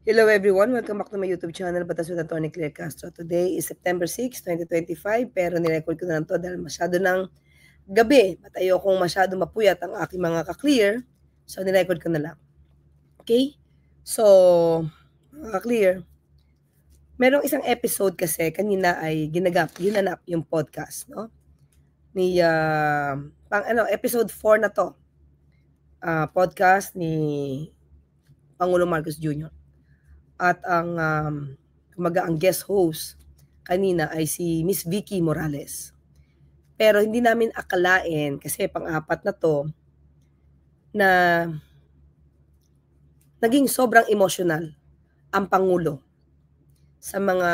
Hello everyone, welcome back to my YouTube channel, Batas with Attorney Claire Castro. Today is September 6, 2025, pero nirecord ko na lang to dahil masyado ng gabi at ayokong masyado mapuyat ang aking mga ka-clear, so nirecord ko na lang. Okay? So, mga ka-clear, merong isang episode kasi kanina ay ginanap yung podcast, no? Ni, episode 4 na to, podcast ni Pangulo Marcos Jr. At ang guest host kanina ay si Miss Vicky Morales. Pero hindi namin akalain, kasi pang-apat na to, na naging sobrang emotional ang Pangulo sa mga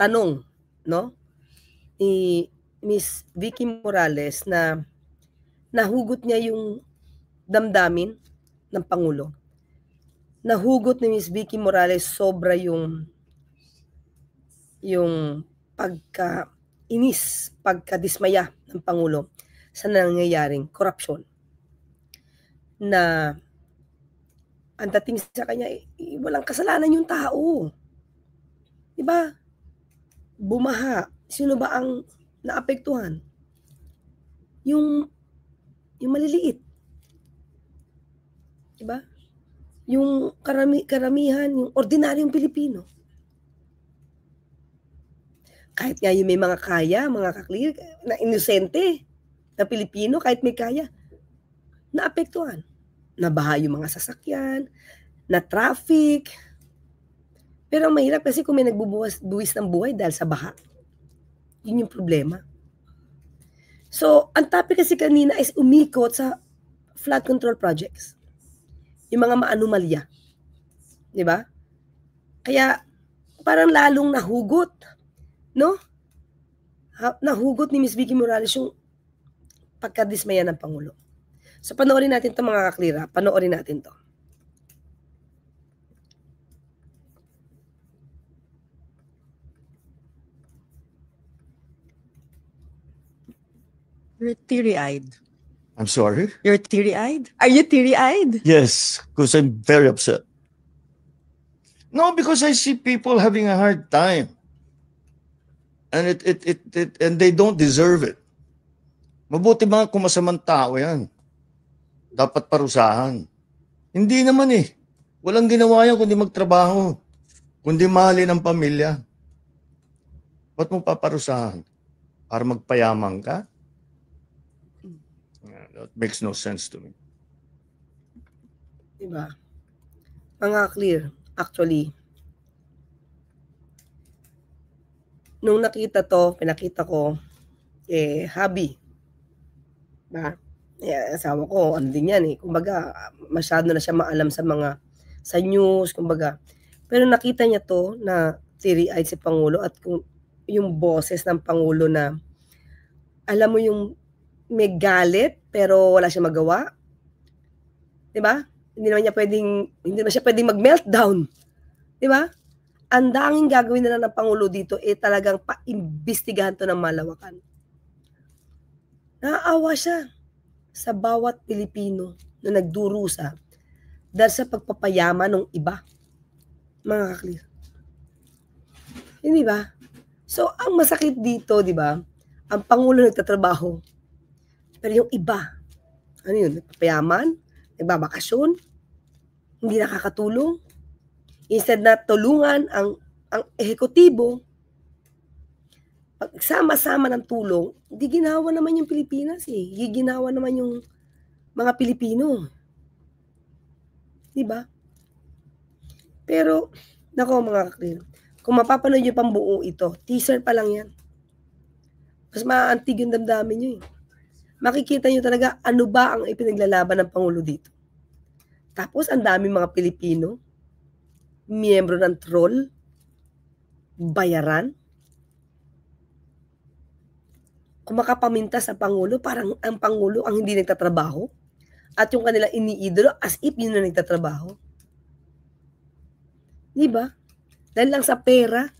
tanong, no, ni Miss Vicky Morales na nahugot niya yung damdamin ng Pangulo. Nahugot ni Miss Vicky Morales sobra yung pagka-inis, pagka-dismaya ng Pangulo sa nangyayaring korupsyon. Na ang dating sa kanya, walang kasalanan yung tao. Diba? Bumaha. Sino ba ang naapektuhan? Yung maliliit. Diba? Yung karamihan, yung ordinaryong Pilipino. Kahit nga yung may mga kaya, mga ka-clear, na inosente na Pilipino, kahit may kaya, naapektuhan. Nabaha yung mga sasakyan, na traffic. Pero ang mahirap kasi kung may nagbubuwis ng buhay dahil sa baha. Yun yung problema. So, ang topic kasi kanina is umikot sa flood control projects. Yung mga maanumalya. Di ba? Kaya, parang lalong nahugot, no? Nahugot ni Miss Vicky Morales yung pagkadismaya ng Pangulo. So, panoorin natin to mga kaklira. Panoorin natin to. You're teary-eyed. I'm sorry? You're teary-eyed? Are you teary-eyed? Yes, because I'm very upset. No, because I see people having a hard time. And and they don't deserve it. Mabuti mga kung masamang tao yan. Dapat parusahan. Hindi naman eh. Walang ginawa yan kundi magtrabaho. Kundi mahalin ang pamilya. Ba't mo paparusahan? Para magpayaman ka? That makes no sense to me. Diba? Mga clear, actually, nung nakita to, pinakita ko, hobby. Diba? Asawa ko, ano din yan eh. Kumbaga, masyado na siya maalam sa news, kumbaga. Pero nakita niya to na teary-eyed si Pangulo at yung boses ng Pangulo na, alam mo yung may galit pero wala siya magawa. 'Di ba? Hindi naman siya pwedeng mag-meltdown. 'Di ba? Ang danging gagawin na lang ng Pangulo dito talagang paimbestigahan to ng malawakan. Naaawa siya sa bawat Pilipino na nagdurusa dahil sa pagpapayaman ng iba. Mga kaklir. Hindi ba? So, ang masakit dito, 'di ba? Ang Pangulo nagtatrabaho. Pero yung iba, ano yun, nagpapayaman, nagbabakasyon, hindi nakakatulong. Instead na tulungan ang ehekutibo, pagsama-sama ng tulong, hindi ginawa naman yung Pilipinas eh. Hindi ginawa naman yung mga Pilipino. Diba? Pero, nako mga kaklir, kung mapapanood nyo pang buo ito, teaser pa lang yan. Mas maantig yung damdamin nyo eh. Makikita nyo talaga ano ba ang ipinaglalaban ng Pangulo dito. Tapos ang dami mga Pilipino, miyembro ng troll, bayaran, kung makapaminta sa Pangulo, parang ang Pangulo ang hindi nagtatrabaho at yung kanila iniidolo as if yun na nagtatrabaho. Diba? Dahil lang sa pera.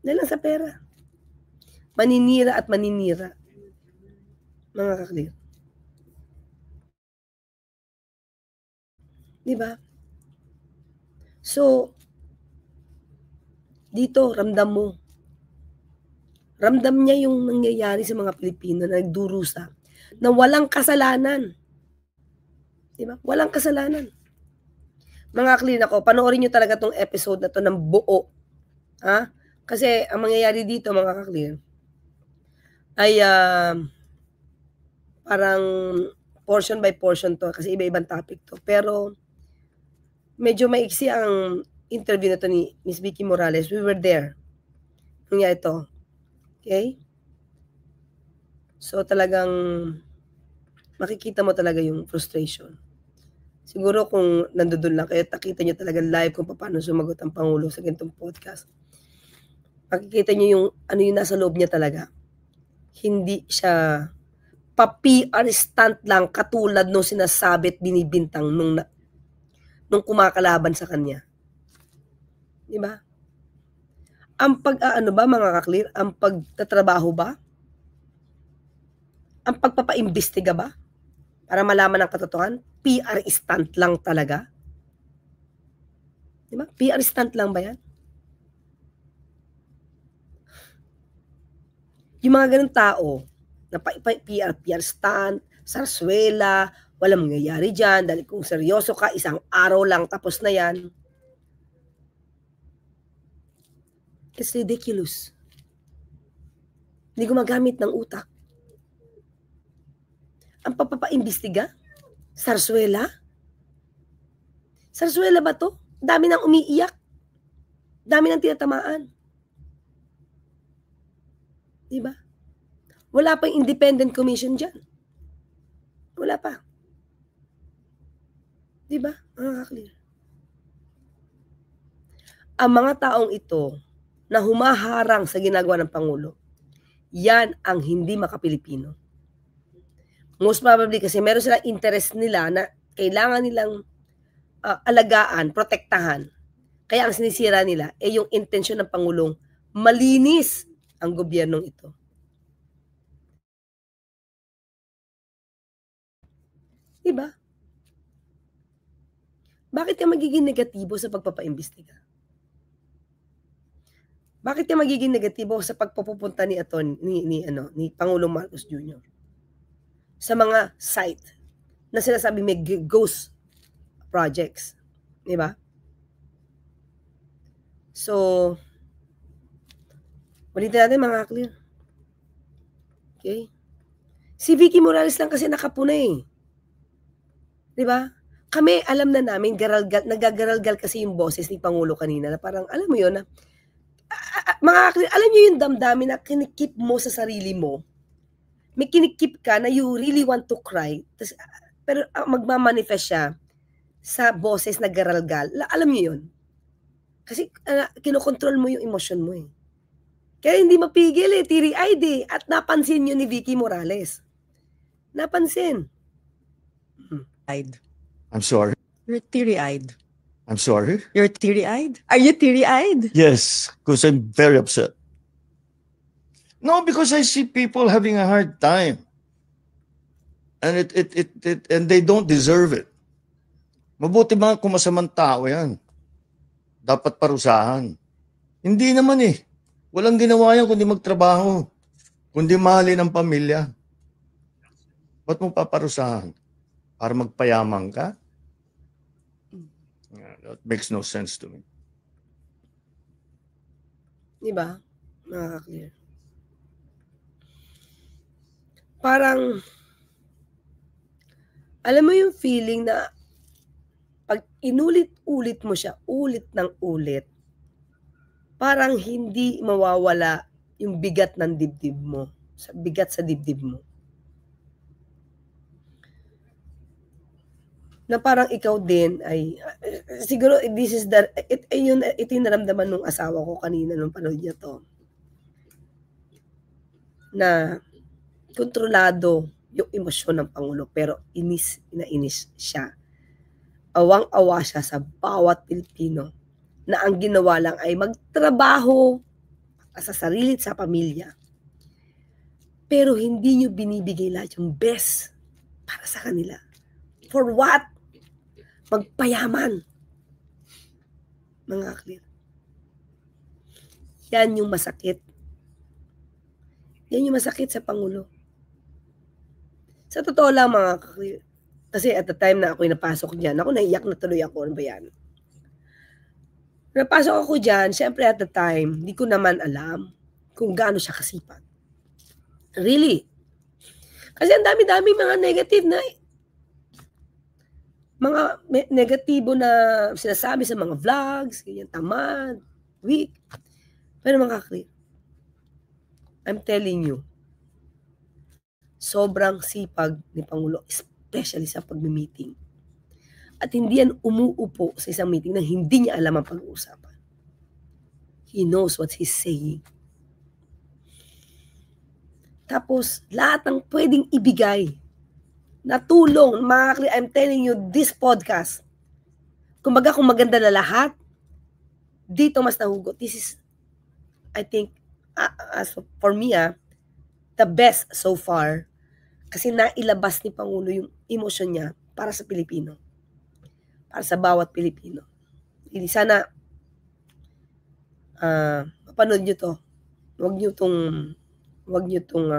Dahil lang sa pera. Maninira at maninira. Mga kaklir. Diba? So, dito, ramdam mo. Ramdam niya yung nangyayari sa mga Pilipino na nagdurusa, na walang kasalanan. Diba? Walang kasalanan. Mga clean ako, panoorin nyo talaga tong episode na to ng buo. Ha? Kasi ang mangyayari dito, mga ka-clear, ay parang portion by portion to kasi iba-ibang topic to. Pero medyo maiksi ang interview na to ni Miss Vicky Morales. We were there. Nangyari ito. Okay? So talagang makikita mo talaga yung frustration. Siguro kung nandoon lang kayo, nakita nyo talaga live kung paano sumagot ang Pangulo sa ganitong podcast. Makikita nyo yung ano yung nasa loob niya talaga. Hindi siya pa-PR stunt lang katulad nung sinasabi at binibintang nung kumakalaban sa kanya. Di ba? Ang pag-aano ba mga ka-clear? Ang pagtatrabaho ba? Ang pagpapaimbestiga ba? Para malaman ang katotohanan? PR stunt lang talaga? Di ba? PR stunt lang ba yan? Yung mga ganun tao, na PR stunt, sarswela, walang mangyayari dyan, dahil kung seryoso ka, isang araw lang, tapos na yan. It's ridiculous. Hindi gumagamit ng utak. Ang papapaimbestiga? Sarswela? Sarswela ba to? Dami nang umiiyak. Dami nang tinatamaan. Diba? Wala pang independent commission dyan. Wala pa. Diba? Clear. Ang mga taong ito na humaharang sa ginagawa ng Pangulo, yan ang hindi makapilipino. Most probably kasi meron silang interest nila na kailangan nilang alagaan, protektahan. Kaya ang sinisira nila ay yung intensyon ng Pangulong malinis ang gobyernong ito. Diba? Bakit ka magiging negatibo sa pagpapaimbestiga? Bakit ka magiging negatibo sa pagpupunta ni Pangulong Marcos Jr. sa mga site na sinasabi may ghost projects, di ba? So, ulitin natin mga clear. Okay? Si Vicky Morales lang kasi nakapuna eh. Di ba? Kami, alam na namin, nagagaralgal kasi yung boses ni Pangulo kanina na parang, alam mo yun, na, mga clear, alam nyo yung damdamin na kinikip mo sa sarili mo. May kinikip ka na you really want to cry, pero magmamanifest siya sa boses na garalgal. Alam niyo yun? Kasi kinokontrol mo yung emosyon mo eh. Kaya hindi mapigil eh, teary-eyed eh. At napansin nyo ni Vicky Morales. Napansin. I'm sorry. You're teary-eyed. I'm sorry. You're teary-eyed? Are you teary-eyed? Yes, because I'm very upset. No, because I see people having a hard time. And and they don't deserve it. Mabuti mga kung masamang tao yan. Dapat parusahan. Hindi naman eh. Walang ginawa yan kundi magtrabaho. Kundi mahalin ang pamilya. Ba't mo paparusahan? Para magpayaman ka? That makes no sense to me. Diba? Nakaka-clear. Parang, alam mo yung feeling na pag inulit-ulit mo siya, ulit ng ulit, parang hindi mawawala yung bigat ng dibdib mo. Bigat sa dibdib mo. Na parang ikaw din ay, siguro ito yung naramdaman ng asawa ko kanina nung panood niya to. Na kontrolado yung emosyon ng Pangulo pero inis siya. Awang-awa siya sa bawat Pilipino na ang ginawa lang ay magtrabaho sa sarili at sa pamilya. Pero hindi nyo binibigay lahat yung best para sa kanila. For what? Magpayaman. mga clear. Yan yung masakit. Yan yung masakit sa Pangulo. Sa totoo lang mga clear, kasi at the time na ako'y napasok dyan, ako naiyak na tuloy ako. Ano ba yan? Napasok ako dyan, syempre at the time, di ko naman alam kung gaano siya kasipag. Really. Kasi ang dami-dami mga negative na negatibo na sinasabi sa mga vlogs, ganyan, tamad, weak. Pero mga clear, I'm telling you, sobrang sipag ni Pangulo, especially sa pag-meeting. At hindi yan umuupo sa isang meeting na hindi niya alam ang pag-uusapan. He knows what he's saying. Tapos, lahat ng pwedeng ibigay na tulong, I'm telling you, this podcast, kumbaga kung maganda na lahat, dito mas nahugot. This is, I think, as for me, the best so far, kasi nailabas ni Pangulo yung emosyon niya para sa Pilipino. Para sa bawat Pilipino. Hindi sana mapanood nyo to. Huwag nyo tong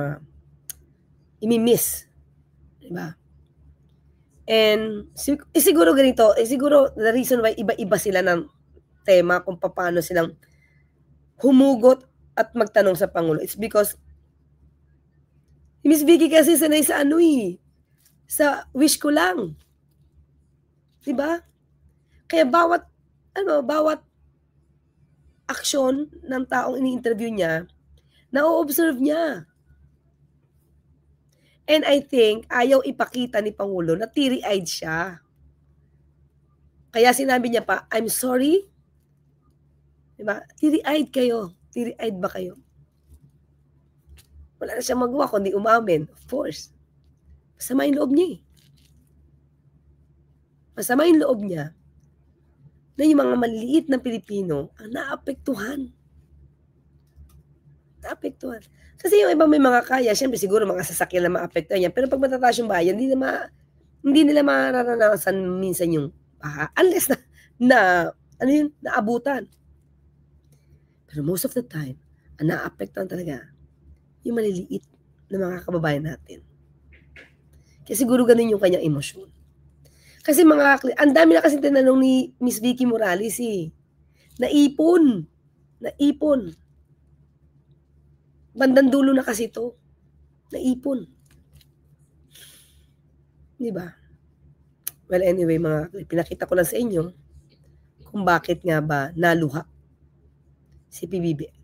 imimiss. Diba? And siguro ganito, siguro the reason why iba-iba sila ng tema kung paano silang humugot at magtanong sa Pangulo. It's because Miss Vicky kasi sanay sa sa wish ko lang. Diba? Kaya bawat aksyon ng taong ini-interview niya, na-observe niya. And I think, ayaw ipakita ni Pangulo na teary-eyed siya. Kaya sinabi niya pa, I'm sorry. Diba? Teary-eyed kayo. Teary-eyed ba kayo? Wala na siyang magawa kundi umamin. Of course. Masama yung loob niya eh. Masama yung loob niya na yung mga maliliit na Pilipino ang naapektuhan. Naapektuhan. Kasi yung iba may mga kaya, syempre siguro mga sasakyan na maapektuhan yan. Pero pag matataas yung bayan, hindi nila mararanasan minsan yung baha. Unless naabutan. Pero most of the time, ang naapektuhan talaga yung maliliit na mga kababayan natin. Kaya siguro ganun yung kanyang emosyon. Kasi ang dami na kasi tinanong ni Miss Vicky Morales eh. Naipon. Bandang dulo na kasi to. Naipon. Diba? Well, anyway, pinakita ko lang sa inyo kung bakit nga ba naluha si PBBM.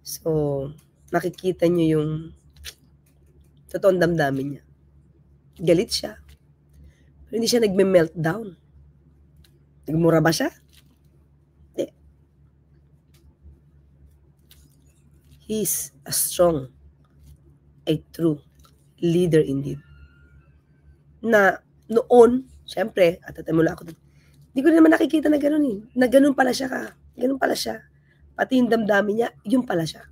So, makikita nyo yung totoong damdamin niya. Galit siya. Pero hindi siya nagme-meltdown. Nagmura ba siya? Hindi. He's a strong, a true leader indeed. Na noon, syempre, at tatamula ako, hindi ko naman nakikita na gano'n eh. Na gano'n pala siya ka. Gano'n pala siya. Pati yung damdamin niya, yun pala siya.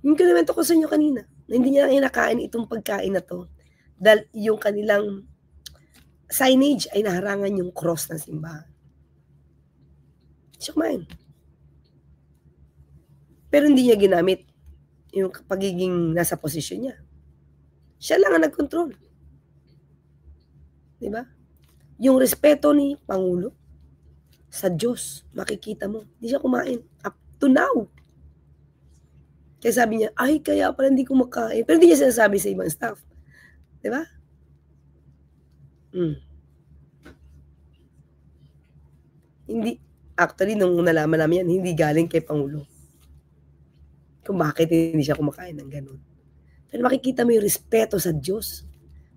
Yung kinumento ko sa inyo kanina, na hindi niya kinakain itong pagkain na to. Dahil yung kanilang signage ay naharangan yung cross ng simbahan. Siya kumain. Pero hindi niya ginamit yung pagiging nasa posisyon niya. Siya lang ang nag-control. Diba? Yung respeto ni Pangulo sa Diyos, makikita mo. Hindi siya kumain. Up to now. Kaya sabi niya, ay, kaya pala hindi kumakain. Pero hindi niya sinasabi sa ibang staff. Diba? Hindi, actually, nung nalaman namin yan, hindi galing kay Pangulo. Kung bakit hindi siya kumakain ng ganun. Pero makikita mo yung respeto sa Diyos.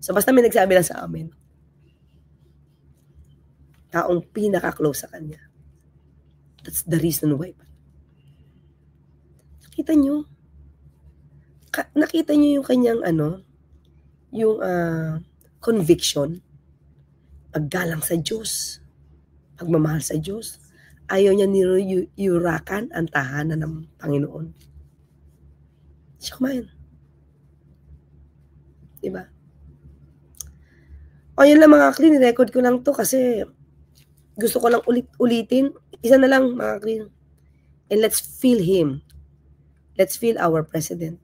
So, basta may nagsabi lang sa amin, taong pinaka-close sa kanya. That's the reason why. Nakita nyo? Nakita nyo yung kanyang yung conviction, paggalang sa Diyos, pagmamahal sa Diyos. Ayaw niya niyurakan ang tahanan ng Panginoon. Siya kumain. Diba? O yun lang mga clean, record ko lang to kasi gusto ko lang ulitin. Isa na lang, mga clear. And let's feel him. Let's feel our president.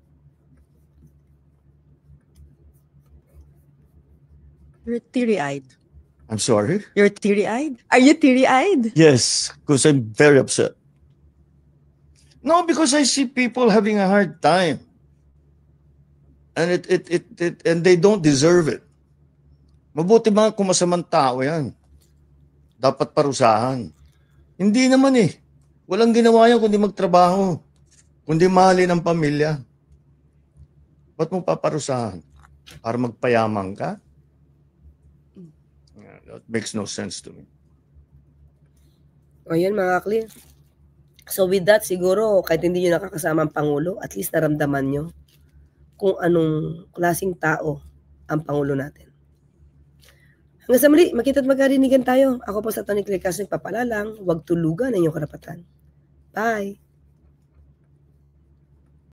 You're teary-eyed. I'm sorry? You're teary-eyed? Are you teary-eyed? Yes, because I'm very upset. No, because I see people having a hard time. And and they don't deserve it. Mabuti mga kung masamang tao yan. Dapat parusahan. Hindi naman eh. Walang ginawa yan kundi magtrabaho. Kundi mahalin ang pamilya. Ba't mo paparusahan? Para magpayaman ka? That makes no sense to me. O yan, mga clear. So with that, siguro, kahit hindi nyo nakakasama ang Pangulo, at least naramdaman nyo kung anong klaseng tao ang Pangulo natin. Hanggang sa muli, makita at magkarinigan tayo. Ako po sa Tony Claire Castro, nagpapalalang, huwag tulugan ang inyong karapatan. Bye!